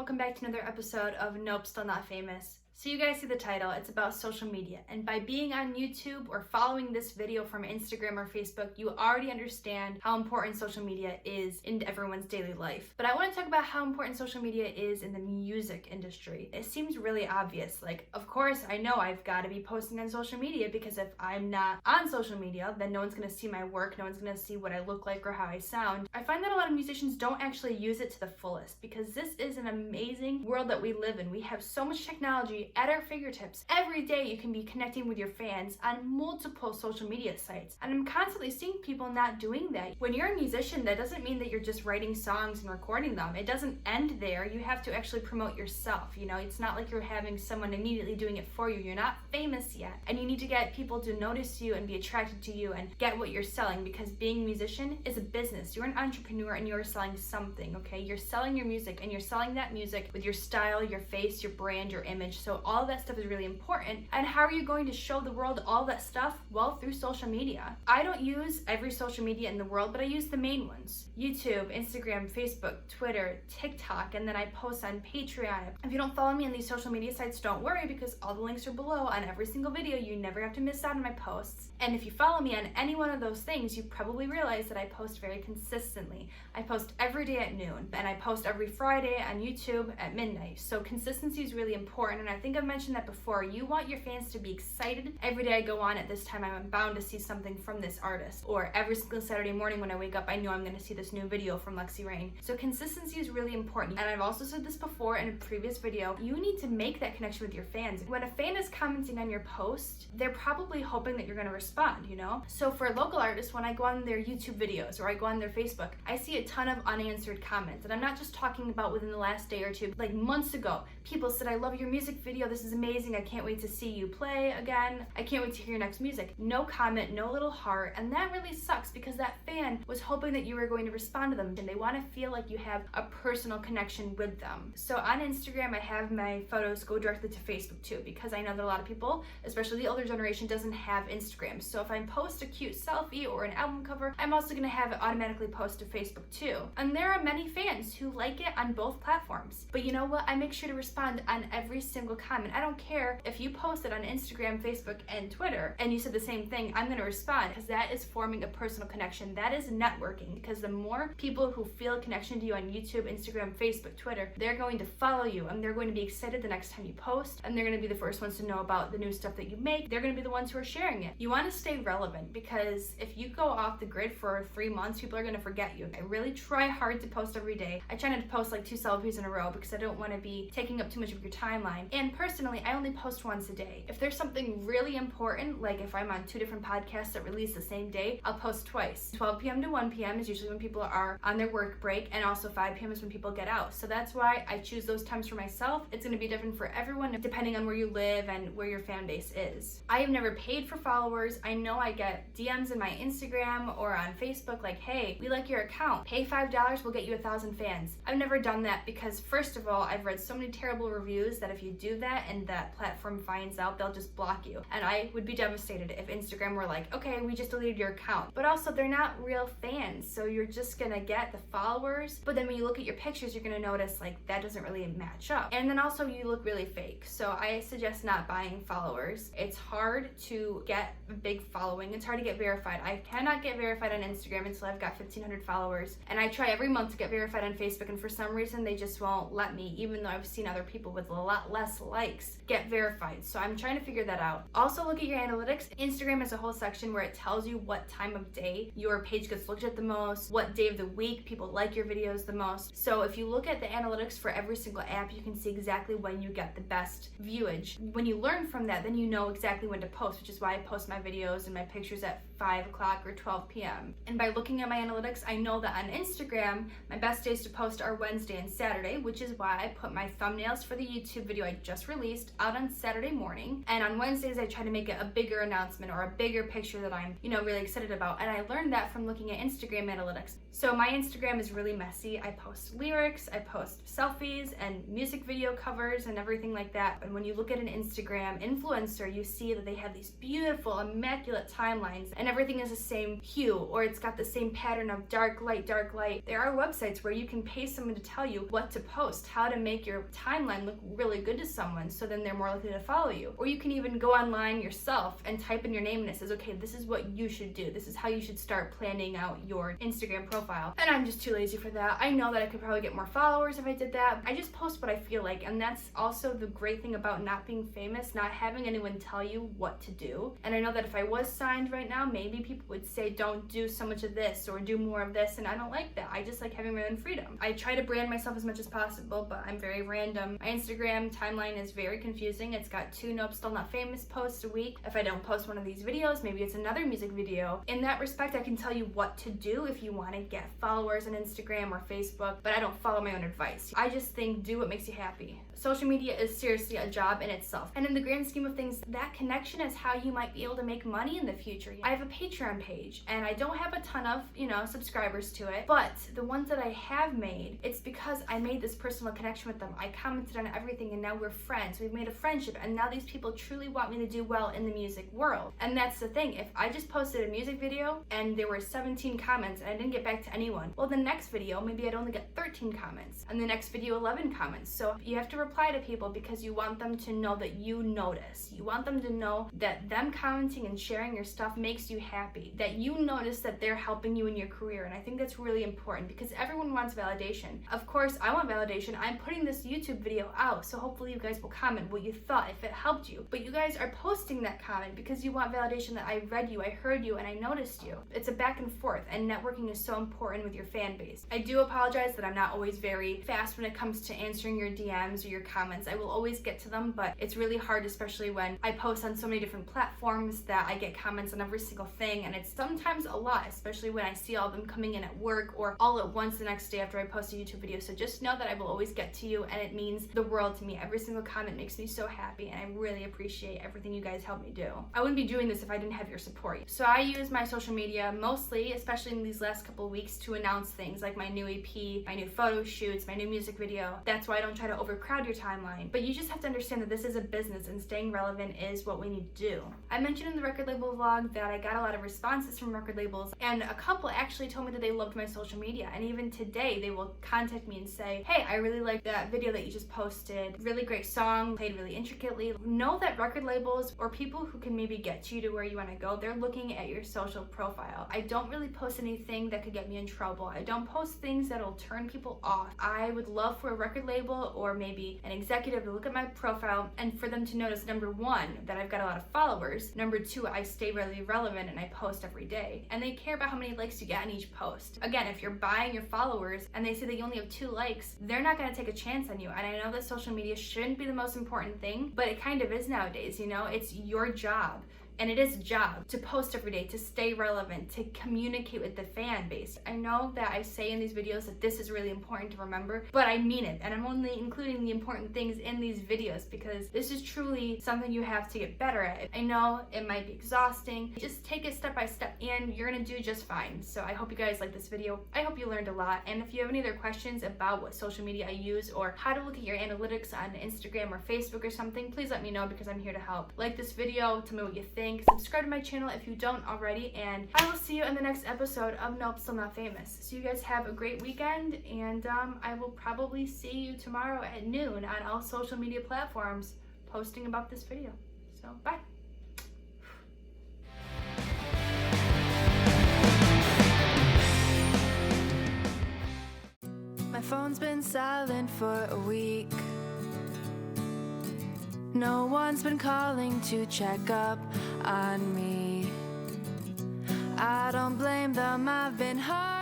welcome back to another episode of Nope, Still Not Famous. So you guys see the title, it's about social media, and by being on YouTube or following this video from Instagram or Facebook, you already understand how important social media is in everyone's daily life. But I want to talk about how important social media is in the music industry. It seems really obvious, like, of course I know I've got to be posting on social media, because if I'm not on social media, then no one's going to see my work, no one's going to see what I look like or how I sound. I find that a lot of musicians don't actually use it to the fullest, because this is an amazing world that we live in. We have so much technology at our fingertips. Every day you can be connecting with your fans on multiple social media sites, and I'm constantly seeing people not doing that. When you're a musician, that doesn't mean that you're just writing songs and recording them. It doesn't end there. You have to actually promote yourself. You know, it's not like you're having someone immediately doing it for you. You're not famous yet, and you need to get people to notice you and be attracted to you and get what you're selling, because being a musician is a business. You're an entrepreneur and you're selling something, okay? You're selling your music, and you're selling that music with your style, your face, your brand, your image. So all that stuff is really important. And how are you going to show the world all that stuff? Well, through social media. I don't use every social media in the world, but I use the main ones: YouTube, Instagram, Facebook, Twitter, TikTok, and then I post on Patreon. If you don't follow me on these social media sites, don't worry, because all the links are below on every single video. You never have to miss out on my posts. And if you follow me on any one of those things, you probably realize that I post very consistently. I post every day at noon, and I post every Friday on YouTube at midnight. So consistency is really important, and I think I've mentioned that before. You want your fans to be excited. Every day I go on at this time, I'm bound to see something from this artist. Or every single Saturday morning when I wake up, I know I'm going to see this new video from Lexxi Raine. So consistency is really important. And I've also said this before in a previous video, you need to make that connection with your fans. When a fan is commenting on your post, they're probably hoping that you're going to respond, you know? So for local artists, when I go on their YouTube videos or I go on their Facebook, I see a ton of unanswered comments. And I'm not just talking about within the last day or two. Like months ago, people said, "I love your music video. This is amazing. I can't wait to see you play again. I can't wait to hear your next music." No comment, no little heart. And that really sucks, because that fan was hoping that you were going to respond to them, and they want to feel like you have a personal connection with them. So on Instagram, I have my photos go directly to Facebook too, because I know that a lot of people, especially the older generation, doesn't have Instagram. So if I post a cute selfie or an album cover, I'm also going to have it automatically post to Facebook too. And there are many fans who like it on both platforms. But you know what? I make sure to respond on every single comment. I don't care if you post it on Instagram, Facebook, and Twitter, and you said the same thing. I'm going to respond, because that is forming a personal connection. That is networking, because the more people who feel a connection to you on YouTube, Instagram, Facebook, Twitter, they're going to follow you, and they're going to be excited the next time you post, and they're going to be the first ones to know about the new stuff that you make. They're going to be the ones who are sharing it. You want to stay relevant, because if you go off the grid for 3 months, people are going to forget you. I really try hard to post every day. I try not to post like 2 selfies in a row, because I don't want to be taking up too much of your timeline. And personally, I only post once a day. If there's something really important, like if I'm on 2 different podcasts that release the same day, I'll post twice. 12 p.m. to 1 p.m. is usually when people are on their work break, and also 5 p.m. is when people get out. So that's why I choose those times for myself. It's going to be different for everyone depending on where you live and where your fan base is. I have never paid for followers. I know I get DMs in my Instagram or on Facebook like, "Hey, we like your account. Pay $5, we'll get you 1,000 fans." I've never done that, because first of all, I've read so many terrible reviews that if you do that and that platform finds out, they'll just block you. And I would be devastated if Instagram were like, "Okay, we just deleted your account." But also, they're not real fans, so you're just gonna get the followers, but then when you look at your pictures, you're gonna notice like that doesn't really match up. And then also you look really fake. So I suggest not buying followers. It's hard to get a big following. It's hard to get verified. I cannot get verified on Instagram until I've got 1,500 followers. And I try every month to get verified on Facebook, and for some reason they just won't let me, even though I've seen other people with a lot less likes get verified. So I'm trying to figure that out. Also, look at your analytics. Instagram has a whole section where it tells you what time of day your page gets looked at the most, what day of the week people like your videos the most. So if you look at the analytics for every single app, you can see exactly when you get the best viewage. When you learn from that, then you know exactly when to post, which is why I post my videos and my pictures at 5 o'clock or 12 p.m. And by looking at my analytics, I know that on Instagram, my best days to post are Wednesday and Saturday, which is why I put my thumbnails for the YouTube video I just released out on Saturday morning. And on Wednesdays, I try to make it a bigger announcement or a bigger picture that I'm, really excited about. And I learned that from looking at Instagram analytics. So my Instagram is really messy. I post lyrics, I post selfies and music video covers and everything like that. And when you look at an Instagram influencer, you see that they have these beautiful, immaculate timelines, and everything is the same hue, or it's got the same pattern of dark light, dark light. There are websites where you can pay someone to tell you what to post, how to make your timeline look really good to someone, so then they're more likely to follow you. Or you can even go online yourself and type in your name and it says, okay, this is what you should do. This is how you should start planning out your Instagram profile. And I'm just too lazy for that. I know that I could probably get more followers if I did that. I just post what I feel like, and that's also the great thing about not being famous, not having anyone tell you what to do. And I know that if I was signed right now, maybe people would say, don't do so much of this or do more of this, and I don't like that. I just like having my own freedom. I try to brand myself as much as possible, but I'm very random. My Instagram timeline is very confusing. It's got 2 Nope Still Not Famous posts a week. If I don't post one of these videos, maybe it's another music video. In that respect, I can tell you what to do if you want to get followers on Instagram or Facebook, but I don't follow my own advice. I just think do what makes you happy. Social media is seriously a job in itself. And in the grand scheme of things, that connection is how you might be able to make money in the future. I have a Patreon page and I don't have a ton of, subscribers to it, but the ones that I have made, it's because I made this personal connection with them. I commented on everything and now we're friends. We've made a friendship and now these people truly want me to do well in the music world. And that's the thing. If I just posted a music video and there were 17 comments and I didn't get back to anyone, well, the next video, maybe I'd only get 13 comments and the next video, 11 comments. So you have to reply to people because you want them to know that you notice. You want them to know that them commenting and sharing your stuff makes you happy, that you notice that they're helping you in your career. And I think that's really important because everyone wants validation. Of course, I want validation. I'm putting this YouTube video out, so hopefully you guys will comment what you thought, if it helped you. But you guys are posting that comment because you want validation that I read you, I heard you, and I noticed you. It's a back and forth, and networking is so important with your fan base. I do apologize that I'm not always very fast when it comes to answering your DMs or your comments. I will always get to them, but it's really hard, especially when I post on so many different platforms that I get comments on every single thing, and it's sometimes a lot, especially when I see all of them coming in at work or all at once the next day after I post a YouTube video. So just know that I will always get to you, and it means the world to me. Every single comment makes me so happy, and I really appreciate everything you guys help me do. I wouldn't be doing this if I didn't have your support. So I use my social media mostly, especially in these last couple of weeks, to announce things like my new EP, my new photo shoots, my new music video. That's why I don't try to overcrowd your timeline. But you just have to understand that this is a business and staying relevant is what we need to do. I mentioned in the record label vlog that I got a lot of responses from record labels, and a couple actually told me that they loved my social media, and even today they will contact me and say, hey, I really like that video that you just posted, really great song, played really intricately. Know that record labels or people who can maybe get you to where you want to go, they're looking at your social profile. I don't really post anything that could get me in trouble. I don't post things that'll turn people off. I would love for a record label or maybe an executive to look at my profile and for them to notice, number one, that I've got a lot of followers, number two, I stay really relevant and I post every day, and they care about how many likes you get on each post. Again, if you're buying your followers and they say that you only have 2 likes, they're not going to take a chance on you. And I know that social media shouldn't be the most important thing, but it kind of is nowadays. It's your job. And it is a job to post every day, to stay relevant, to communicate with the fan base. I know that I say in these videos that this is really important to remember, but I mean it. And I'm only including the important things in these videos because this is truly something you have to get better at. I know it might be exhausting. Just take it step by step and you're gonna do just fine. So I hope you guys like this video. I hope you learned a lot. And if you have any other questions about what social media I use or how to look at your analytics on Instagram or Facebook or something, please let me know because I'm here to help. Like this video, tell me what you think. Subscribe to my channel if you don't already, and I will see you in the next episode of Nope Still Not Famous. So you guys have a great weekend, and I will probably see you tomorrow at noon on all social media platforms posting about this video. So bye. My phone's been silent for a week. No one's been calling to check up on me. I don't blame them, I've been hard.